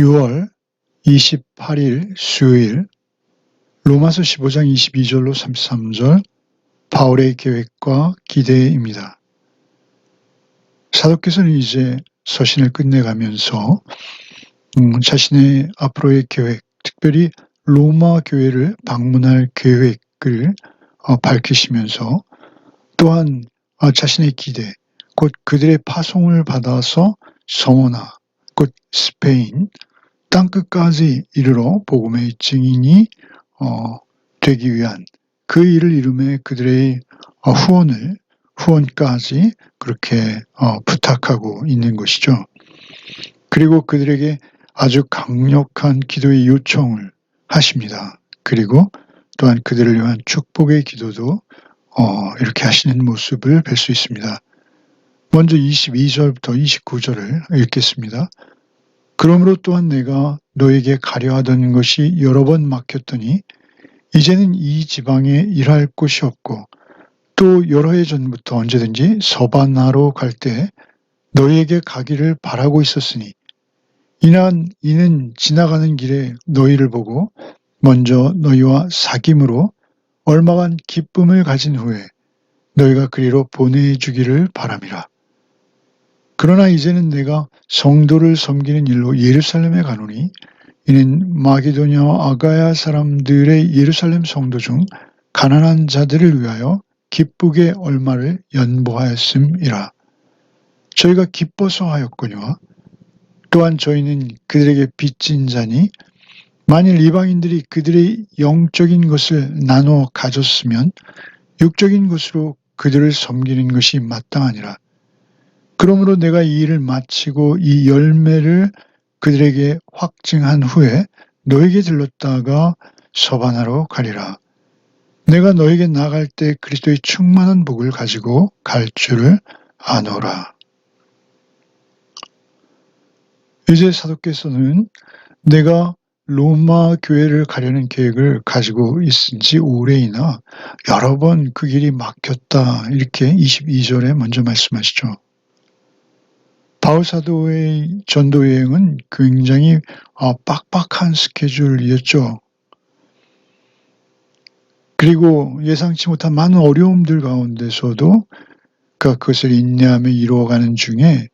6월 28일 수요일 로마서 15장 22절로 33절 바울의 계획과 기대입니다. 사도께서는 이제 서신을 끝내가면서 자신의 앞으로의 계획, 특별히 로마 교회를 방문할 계획을 밝히시면서 또한 자신의 기대, 곧 그들의 파송을 받아서 서머나, 곧 스페인, 땅끝까지 이르러 복음의 증인이 되기 위한 그 일을 이루며 그들의 후원까지 그렇게 부탁하고 있는 것이죠. 그리고 그들에게 아주 강력한 기도의 요청을 하십니다. 그리고 또한 그들을 위한 축복의 기도도 이렇게 하시는 모습을 뵐 수 있습니다. 먼저 22절부터 29절을 읽겠습니다. 그러므로 또한 내가 너에게 가려 하던 것이 여러 번 막혔더니 이제는 이 지방에 일할 곳이 없고 또 여러 해 전부터 언제든지 서바나로 갈 때 너희에게 가기를 바라고 있었으니 이는 지나가는 길에 너희를 보고 먼저 너희와 사귐으로 얼마간 기쁨을 가진 후에 너희가 그리로 보내주기를 바람이라. 그러나 이제는 내가 성도를 섬기는 일로 예루살렘에 가노니 이는 마게도냐와 아가야 사람들의 예루살렘 성도 중 가난한 자들을 위하여 기쁘게 얼마를 연보하였음이라. 저희가 기뻐서 하였거니와 또한 저희는 그들에게 빚진 자니 만일 이방인들이 그들의 영적인 것을 나눠 가졌으면 육적인 것으로 그들을 섬기는 것이 마땅하니라. 그러므로 내가 이 일을 마치고 이 열매를 그들에게 확증한 후에 너에게 들렀다가 서바나로 가리라. 내가 너에게 나갈 때 그리스도의 충만한 복을 가지고 갈 줄을 아노라. 이제 사도께서는 내가 로마 교회를 가려는 계획을 가지고 있은 지 오래이나 여러 번 그 길이 막혔다. 이렇게 22절에 먼저 말씀하시죠. 바울 사도의 전도 여행은 굉장히 빡빡한 스케줄이었죠. 그리고 예상치 못한 많은 어려움들 가운데서도 그것을 인내하며 이루어가는 중에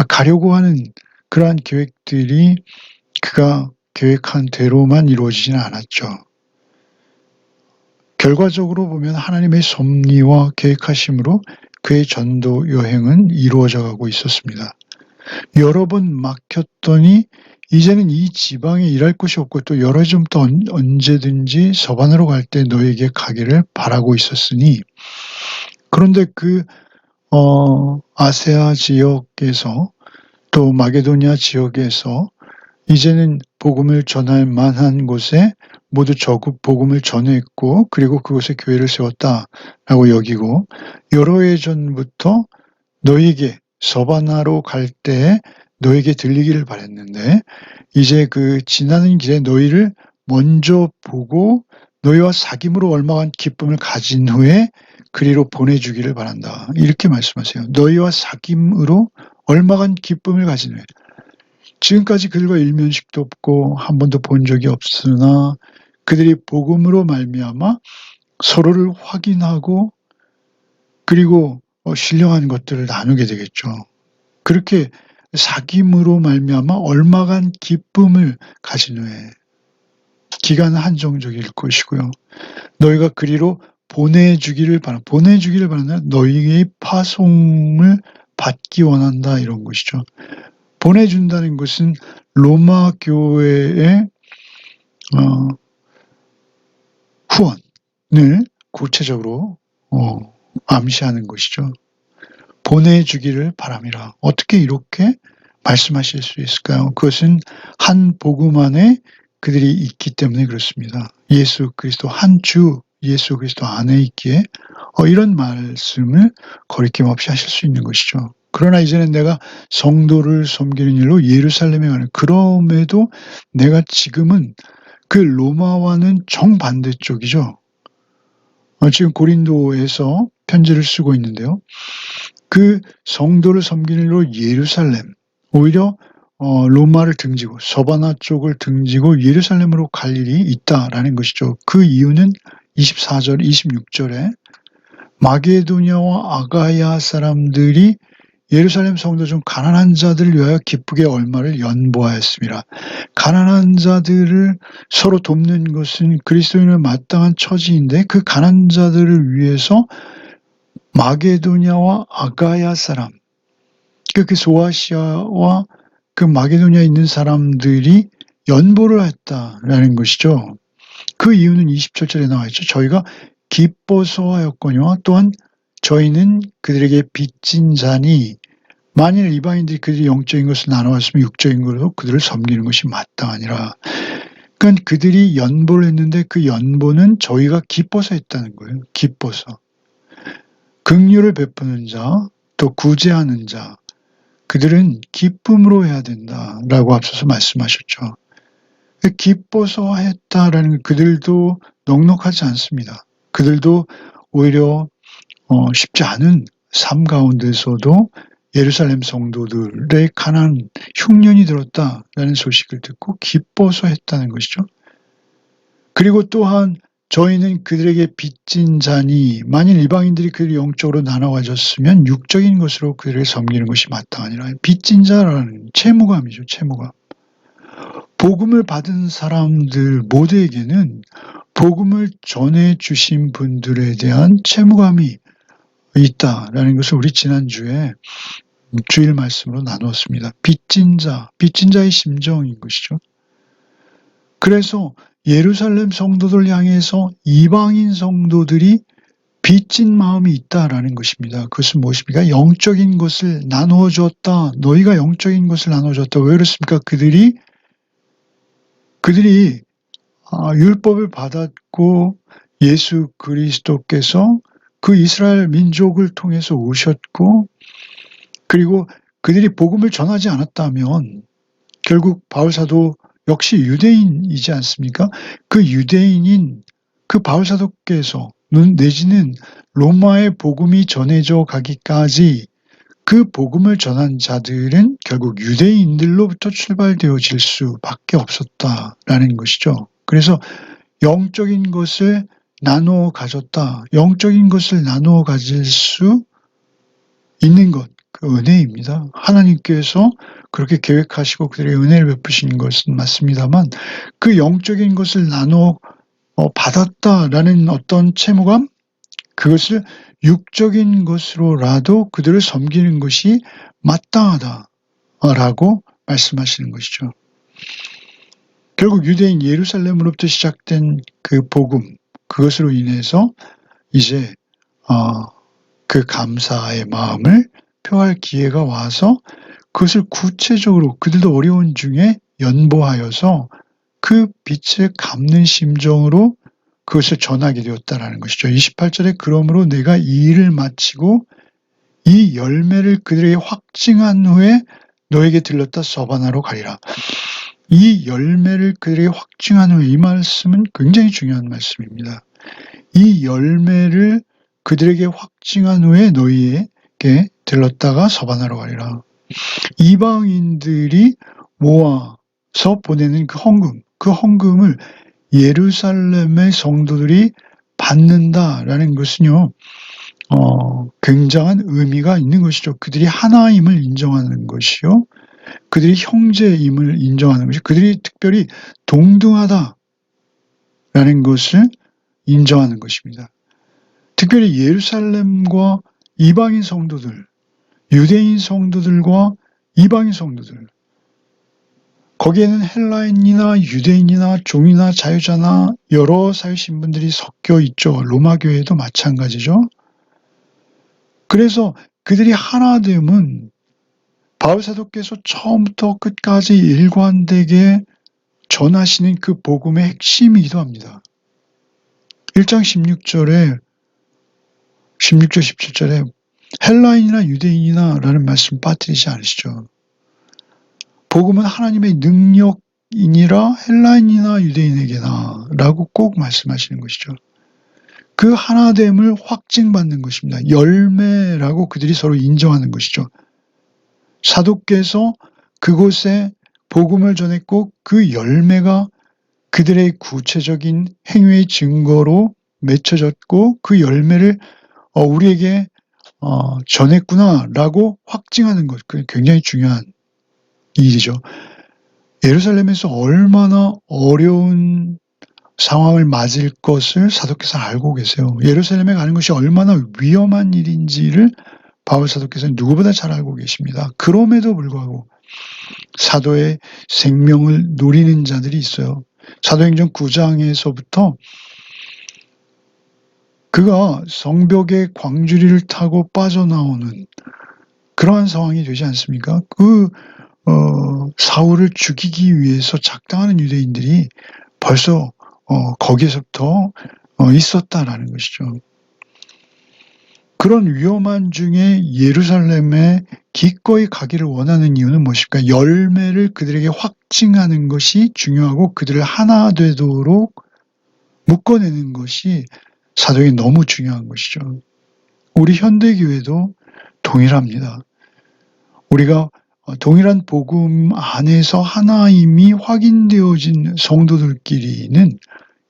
가려고 하는 그러한 계획들이 그가 계획한 대로만 이루어지지는 않았죠. 결과적으로 보면 하나님의 섭리와 계획하심으로 그의 전도 여행은 이루어져 가고 있었습니다. 여러 번 막혔더니 이제는 이 지방에 일할 곳이 없고 또 여러 점부터 언제든지 서반으로 갈 때 너에게 가기를 바라고 있었으니 그런데 아세아 지역에서 또 마게도냐 지역에서 이제는 복음을 전할 만한 곳에 모두 저국 복음을 전했고 그리고 그곳에 교회를 세웠다라고 여기고 여러 해 전부터 너에게 서바나로 갈 때에 너에게 들리기를 바랬는데 이제 그 지나는 길에 너희를 먼저 보고 너희와 사귐으로 얼마간 기쁨을 가진 후에 그리로 보내주기를 바란다. 이렇게 말씀하세요. 너희와 사귐으로 얼마간 기쁨을 가진 후에. 지금까지 그들과 일면식도 없고 한 번도 본 적이 없으나 그들이 복음으로 말미암아 서로를 확인하고 그리고 신령한 것들을 나누게 되겠죠. 그렇게 사귐으로 말미암아 얼마간 기쁨을 가진 후에 기간은 한정적일 것이고요. 너희가 그리로 보내주기를 바란다. 너희의 파송을 받기 원한다 이런 것이죠. 보내준다는 것은 로마 교회의 후원을 구체적으로 암시하는 것이죠. 보내주기를 바람이라. 어떻게 이렇게 말씀하실 수 있을까요? 그것은 한 복음 안에 그들이 있기 때문에 그렇습니다. 예수 그리스도 한 주 예수 그리스도 안에 있기에 이런 말씀을 거리낌 없이 하실 수 있는 것이죠. 그러나 이제는 내가 성도를 섬기는 일로 예루살렘에 가는 그럼에도 내가 지금은 그 로마와는 정반대쪽이죠. 지금 고린도에서 편지를 쓰고 있는데요. 그 성도를 섬기는 일로 예루살렘 오히려 로마를 등지고 서바나 쪽을 등지고 예루살렘으로 갈 일이 있다라는 것이죠. 그 이유는 24절, 26절에 마게도냐와 아가야 사람들이 예루살렘 성도 중 가난한 자들을 위하여 기쁘게 얼마를 연보하였습니다. 가난한 자들을 서로 돕는 것은 그리스도인의 마땅한 처지인데 그 가난한 자들을 위해서 마게도냐와 아가야 사람, 그 소아시아와 그 마게도냐에 있는 사람들이 연보를 했다라는 것이죠. 그 이유는 27절에 나와 있죠. 저희가 기뻐서 하였거니와 또한 저희는 그들에게 빚진 자니 만일 이방인들이 그들이 영적인 것을 나눠왔으면 육적인 것으로 그들을 섬기는 것이 마땅하니라. 그러니까 그들이 연보를 했는데 그 연보는 저희가 기뻐서 했다는 거예요. 기뻐서. 긍휼을 베푸는 자, 또 구제하는 자, 그들은 기쁨으로 해야 된다라고 앞서서 말씀하셨죠. 기뻐서 했다라는 그들도 넉넉하지 않습니다. 그들도 오히려 쉽지 않은 삶 가운데서도 예루살렘 성도들의 가난 흉년이 들었다라는 소식을 듣고 기뻐서 했다는 것이죠. 그리고 또한 저희는 그들에게 빚진 자니 만일 이방인들이 그들이 영적으로 나눠 가졌으면 육적인 것으로 그들을 섬기는 것이 마땅하니라. 빚진 자라는 채무감이죠. 채무감. 복음을 받은 사람들 모두에게는 복음을 전해 주신 분들에 대한 채무감이 있다라는 것을 우리 지난주에 주일 말씀으로 나누었습니다. 빚진 자의 심정인 것이죠. 그래서 예루살렘 성도들 향해서 이방인 성도들이 빚진 마음이 있다라는 것입니다. 그것은 무엇입니까? 영적인 것을 나누어 줬다. 너희가 영적인 것을 나누어 줬다. 왜 그렇습니까? 그들이 율법을 받았고 예수 그리스도께서 그 이스라엘 민족을 통해서 오셨고 그리고 그들이 복음을 전하지 않았다면 결국 바울사도 역시 유대인이지 않습니까? 그 유대인인 그 바울사도께서 내지는 로마의 복음이 전해져 가기까지 그 복음을 전한 자들은 결국 유대인들로부터 출발되어질 수밖에 없었다라는 것이죠. 그래서 영적인 것을 나누어 가졌다. 영적인 것을 나누어 가질 수 있는 것, 그 은혜입니다. 하나님께서 그렇게 계획하시고 그들의 은혜를 베푸신 것은 맞습니다만 그 영적인 것을 나누어 받았다라는 어떤 채무감, 그것을 육적인 것으로라도 그들을 섬기는 것이 마땅하다라고 말씀하시는 것이죠. 결국 유대인 예루살렘으로부터 시작된 그 복음, 그것으로 인해서 이제 그 감사의 마음을 표할 기회가 와서 그것을 구체적으로 그들도 어려운 중에 연보하여서 그 빛을 갚는 심정으로 그것을 전하게 되었다라는 것이죠. 28절에 그러므로 내가 이 일을 마치고 이 열매를 그들에게 확증한 후에 너에게 들렀다 서바나로 가리라. 이 열매를 그들에게 확증한 후에 이 말씀은 굉장히 중요한 말씀입니다. 이 열매를 그들에게 확증한 후에 너희에게 들렀다가 서바나로 가리라. 이방인들이 모아서 보내는 그 헌금을 예루살렘의 성도들이 받는다라는 것은요, 굉장한 의미가 있는 것이죠. 그들이 하나임을 인정하는 것이요. 그들이 형제임을 인정하는 것이 그들이 특별히 동등하다라는 것을 인정하는 것입니다. 특별히 예루살렘과 이방인 성도들, 유대인 성도들과 이방인 성도들, 거기에는 헬라인이나 유대인이나 종이나 자유자나 여러 사회신분들이 섞여 있죠. 로마 교회도 마찬가지죠. 그래서 그들이 하나됨은 바울사도께서 처음부터 끝까지 일관되게 전하시는 그 복음의 핵심이기도 합니다. 1장 16절, 17절에 헬라인이나 유대인이나 라는 말씀 빠뜨리지 않으시죠. 복음은 하나님의 능력이니라 헬라인이나 유대인에게나 라고 꼭 말씀하시는 것이죠. 그 하나됨을 확증받는 것입니다. 열매라고 그들이 서로 인정하는 것이죠. 사도께서 그곳에 복음을 전했고 그 열매가 그들의 구체적인 행위의 증거로 맺혀졌고 그 열매를 우리에게 전했구나라고 확증하는 것, 그게 굉장히 중요한 일이죠. 예루살렘에서 얼마나 어려운 상황을 맞을 것을 사도께서 알고 계세요. 예루살렘에 가는 것이 얼마나 위험한 일인지를 바울 사도께서는 누구보다 잘 알고 계십니다. 그럼에도 불구하고 사도의 생명을 노리는 자들이 있어요. 사도행전 9장에서부터 그가 성벽의 광주리를 타고 빠져나오는 그러한 상황이 되지 않습니까? 사울을 죽이기 위해서 작당하는 유대인들이 벌써 거기에서부터 있었다라는 것이죠. 그런 위험한 중에 예루살렘에 기꺼이 가기를 원하는 이유는 무엇일까? 열매를 그들에게 확증하는 것이 중요하고 그들을 하나 되도록 묶어내는 것이 사도에 너무 중요한 것이죠. 우리 현대교회도 동일합니다. 우리가 동일한 복음 안에서 하나임이 확인되어진 성도들끼리는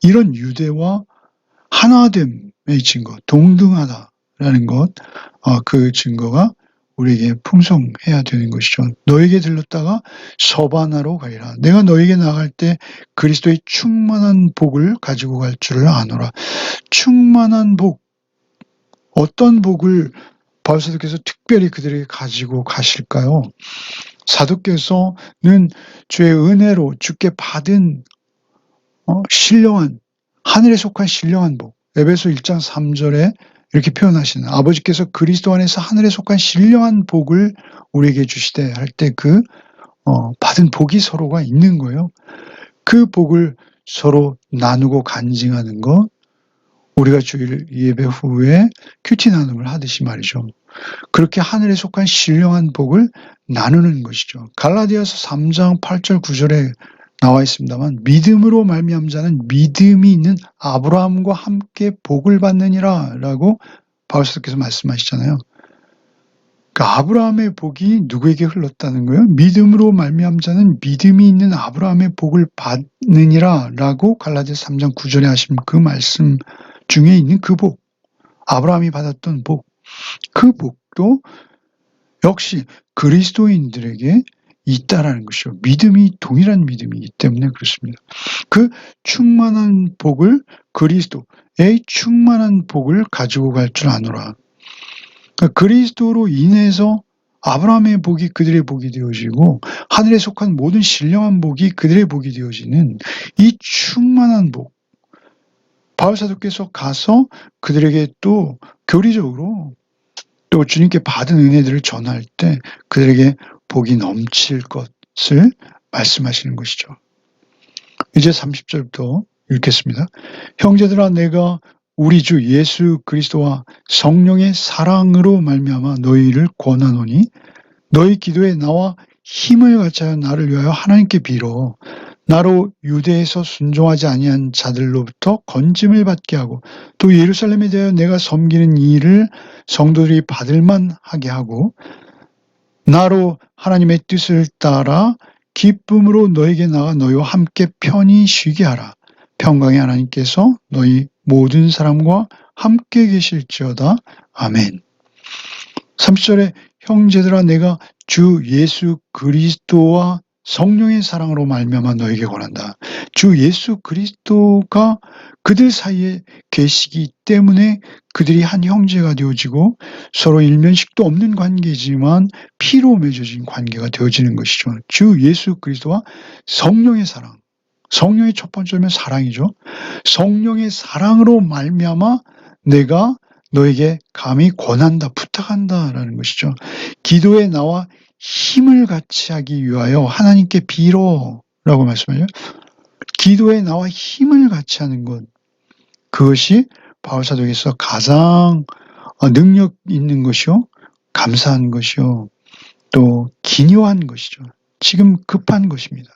이런 유대와 하나됨의 증거, 동등하다라는 것, 그 증거가 우리에게 풍성해야 되는 것이죠. 너에게 들렀다가 서바나로 가리라. 내가 너에게 나갈 때 그리스도의 충만한 복을 가지고 갈 줄을 아노라. 충만한 복, 어떤 복을 바울 사도께서 특별히 그들에게 가지고 가실까요? 사도께서는 주의 은혜로 주께 받은 신령한, 하늘에 속한 신령한 복, 에베소 1장 3절에 이렇게 표현하시는, 아버지께서 그리스도 안에서 하늘에 속한 신령한 복을 우리에게 주시되 할 때 받은 복이 서로가 있는 거예요. 그 복을 서로 나누고 간증하는 것, 우리가 주일 예배 후에 큐티 나눔을 하듯이 말이죠. 그렇게 하늘에 속한 신령한 복을 나누는 것이죠. 갈라디아서 3장 8절 9절에 나와 있습니다만 믿음으로 말미암은 자는 믿음이 있는 아브라함과 함께 복을 받느니라 라고 바울 사도께서 말씀하시잖아요. 그러니까 아브라함의 복이 누구에게 흘렀다는 거예요? 믿음으로 말미암은 자는 믿음이 있는 아브라함의 복을 받느니라 라고 갈라디아서 3장 9절에 하신 그 말씀 중에 있는 그 복, 아브라함이 받았던 복, 그 복도 역시 그리스도인들에게 있다라는 것이죠. 믿음이 동일한 믿음이기 때문에 그렇습니다. 그 충만한 복을, 그리스도의 충만한 복을 가지고 갈 줄 아노라. 그러니까 그리스도로 인해서 아브라함의 복이 그들의 복이 되어지고 하늘에 속한 모든 신령한 복이 그들의 복이 되어지는 이 충만한 복, 바울 사도께서 가서 그들에게 또 교리적으로 또 주님께 받은 은혜들을 전할 때 그들에게 복이 넘칠 것을 말씀하시는 것이죠. 이제 30절부터 읽겠습니다. 형제들아, 내가 우리 주 예수 그리스도와 성령의 사랑으로 말미암아 너희를 권하노니 너희 기도에 나와 힘을 같이하여 나를 위하여 하나님께 빌어 나로 유대에서 순종하지 아니한 자들로부터 건짐을 받게 하고 또 예루살렘에 대하여 내가 섬기는 일을 성도들이 받을만 하게 하고 나로 하나님의 뜻을 따라 기쁨으로 너에게 나가 너희와 함께 편히 쉬게 하라. 평강의 하나님께서 너희 모든 사람과 함께 계실지어다. 아멘. 30절에 형제들아, 내가 주 예수 그리스도와 성령의 사랑으로 말미암아 너에게 권한다. 주 예수 그리스도가 그들 사이에 계시기 때문에 그들이 한 형제가 되어지고 서로 일면식도 없는 관계지만 피로 맺어진 관계가 되어지는 것이죠. 주 예수 그리스도와 성령의 사랑. 성령의 첫 번째면 사랑이죠. 성령의 사랑으로 말미암아 내가 너에게 감히 권한다, 부탁한다라는 것이죠. 기도에 나와 힘을 같이 하기 위하여 하나님께 빌어라고 말씀하죠. 기도에 나와 힘을 같이 하는 것, 그것이 바울 사도에서 가장 능력 있는 것이요, 감사한 것이요, 또 기묘한 것이죠. 지금 급한 것입니다.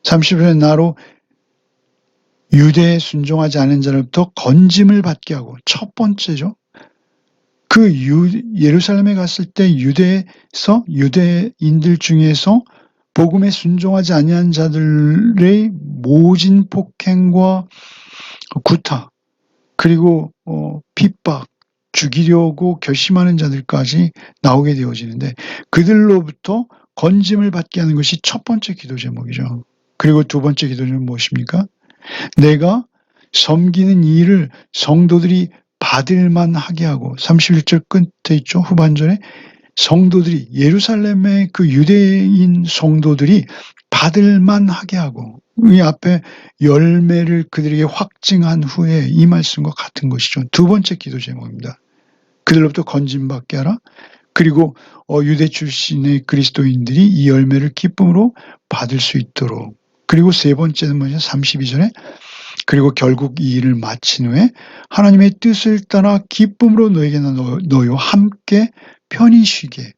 30절에 나로 유대에 순종하지 않은 자로부터 건짐을 받게 하고, 첫 번째죠. 예루살렘에 갔을 때 유대인들 중에서 복음에 순종하지 아니한 자들의 모진 폭행과 구타, 그리고 핍박, 죽이려고 결심하는 자들까지 나오게 되어지는데, 그들로부터 건짐을 받게 하는 것이 첫 번째 기도 제목이죠. 그리고 두 번째 기도는 무엇입니까? 내가 섬기는 이 일을 성도들이 받을만 하게 하고, 31절 끝에 있죠. 후반전에 성도들이, 예루살렘의 그 유대인 성도들이 받을만 하게 하고, 이 앞에 열매를 그들에게 확증한 후에 이 말씀과 같은 것이죠. 두 번째 기도 제목입니다. 그들로부터 건짐받게 하라. 그리고 유대 출신의 그리스도인들이 이 열매를 기쁨으로 받을 수 있도록. 그리고 세 번째는 뭐냐? 32절에 그리고 결국 이 일을 마친 후에 하나님의 뜻을 따라 기쁨으로 너에게나 너희와 함께 편히 쉬게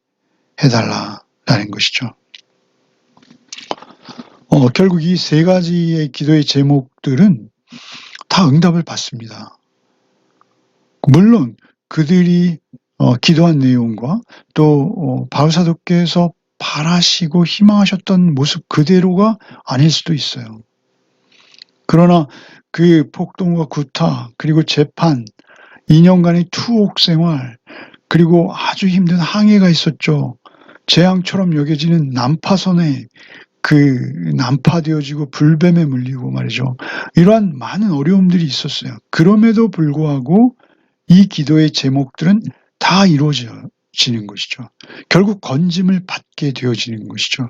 해달라라는 것이죠. 결국 이 세 가지의 기도의 제목들은 다 응답을 받습니다. 물론 그들이 기도한 내용과 또 바울 사도께서 바라시고 희망하셨던 모습 그대로가 아닐 수도 있어요. 그러나 그 폭동과 구타, 그리고 재판, 2년간의 투옥 생활, 그리고 아주 힘든 항해가 있었죠. 재앙처럼 여겨지는 난파선에 난파되어지고 불뱀에 물리고 말이죠. 이러한 많은 어려움들이 있었어요. 그럼에도 불구하고 이 기도의 제목들은 다 이루어지는 것이죠. 결국 건짐을 받게 되어지는 것이죠.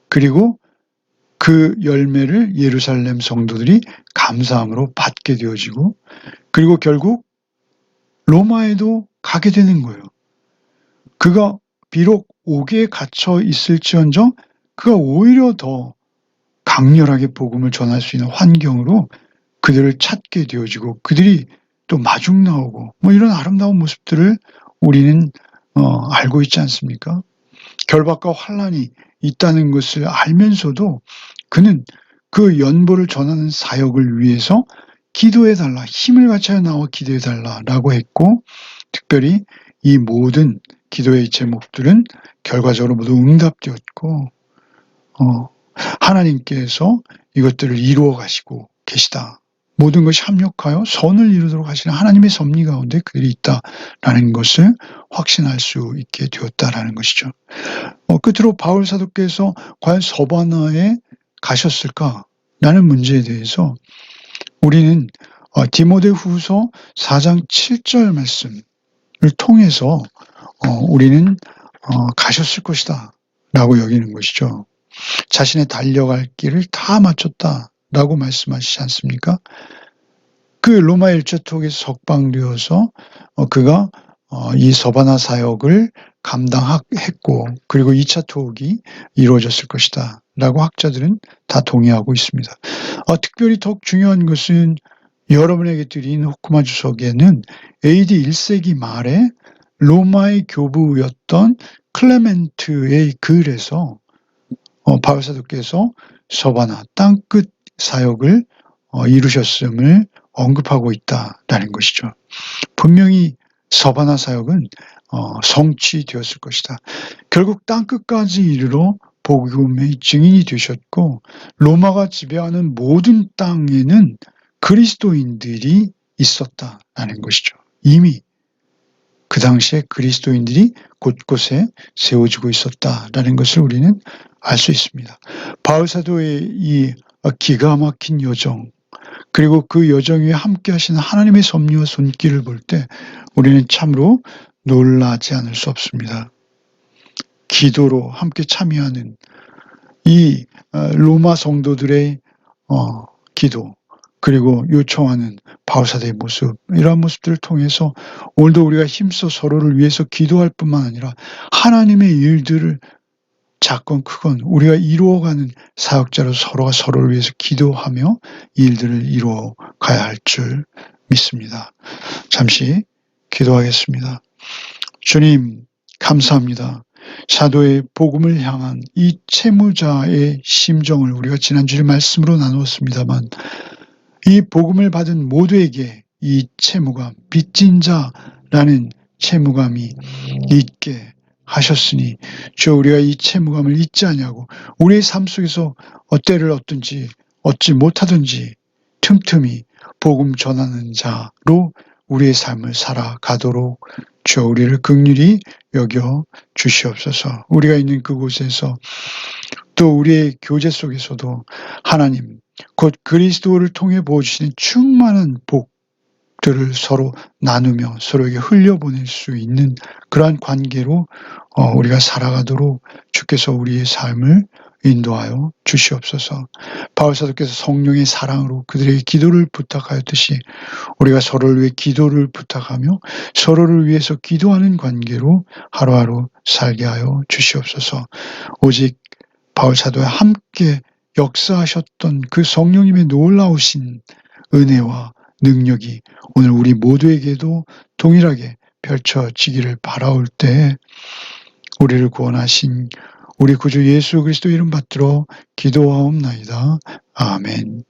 그리고 그 열매를 예루살렘 성도들이 감사함으로 받게 되어지고, 그리고 결국 로마에도 가게 되는 거예요. 그가 비록 옥에 갇혀 있을지언정 그가 오히려 더 강렬하게 복음을 전할 수 있는 환경으로 그들을 찾게 되어지고, 그들이 또 마중 나오고 뭐 이런 아름다운 모습들을 우리는 알고 있지 않습니까? 결박과 환난이 있다는 것을 알면서도 그는 그 연보를 전하는 사역을 위해서 기도해달라, 힘을 갖춰야 나와 기도해달라라고 했고, 특별히 이 모든 기도의 제목들은 결과적으로 모두 응답되었고, 하나님께서 이것들을 이루어 가시고 계시다. 모든 것이 합력하여 선을 이루도록 하시는 하나님의 섭리 가운데 그들이 있다라는 것을 확신할 수 있게 되었다라는 것이죠. 끝으로 바울 사도께서 과연 서바나에 가셨을까라는 문제에 대해서 우리는 디모데후서 4장 7절 말씀을 통해서 우리는 가셨을 것이다 라고 여기는 것이죠. 자신의 달려갈 길을 다 마쳤다라고 말씀하시지 않습니까? 그 로마 1차 투옥에서 석방되어서 그가 이 서바나 사역을 감당했고, 그리고 2차 투옥이 이루어졌을 것이다 라고 학자들은 다 동의하고 있습니다. 특별히 더욱 중요한 것은 여러분에게 드린 호쿠마 주석에는 AD 1세기 말에 로마의 교부였던 클레멘트의 글에서 바울 사도께서 서바나 땅끝 사역을 이루셨음을 언급하고 있다라는 것이죠. 분명히 서바나 사역은 성취되었을 것이다. 결국 땅끝까지 이르러 복음의 증인이 되셨고, 로마가 지배하는 모든 땅에는 그리스도인들이 있었다라는 것이죠. 이미 그 당시에 그리스도인들이 곳곳에 세워지고 있었다라는 것을 우리는 알 수 있습니다. 바울 사도의 이 기가 막힌 여정, 그리고 그 여정 위에 함께 하시는 하나님의 섭리와 손길을 볼 때 우리는 참으로 놀라지 않을 수 없습니다. 기도로 함께 참여하는 이 로마 성도들의 기도, 그리고 요청하는 바울사도의 모습, 이러한 모습들을 통해서 오늘도 우리가 힘써 서로를 위해서 기도할 뿐만 아니라 하나님의 일들을 작건 크건 우리가 이루어가는 사역자로 서로가 서로를 위해서 기도하며 이 일들을 이루어 가야 할 줄 믿습니다. 잠시 기도하겠습니다. 주님, 감사합니다. 사도의 복음을 향한 이 채무자의 심정을 우리가 지난주에 말씀으로 나누었습니다만, 이 복음을 받은 모두에게 이 채무감, 빚진 자라는 채무감이 있게 하셨으니 주여 우리가 이 채무감을 잊지 아니하고 우리의 삶 속에서 때를 얻지 못하든지 틈틈이 복음 전하는 자로 우리의 삶을 살아가도록 주여 우리를 긍휼히 여겨 주시옵소서. 우리가 있는 그곳에서 또 우리의 교제 속에서도 하나님 곧 그리스도를 통해 부어주시는 충만한 복들을 서로 나누며 서로에게 흘려보낼 수 있는 그러한 관계로 우리가 살아가도록 주께서 우리의 삶을 인도하여 주시옵소서. 바울사도께서 성령의 사랑으로 그들에게 기도를 부탁하였듯이 우리가 서로를 위해 기도를 부탁하며 서로를 위해서 기도하는 관계로 하루하루 살게 하여 주시옵소서. 오직 바울사도와 함께 역사하셨던 그 성령님의 놀라우신 은혜와 능력이 오늘 우리 모두에게도 동일하게 펼쳐지기를 바라올 때 우리를 구원하신 우리 구주 예수 그리스도 이름 받들어 기도하옵나이다. 아멘.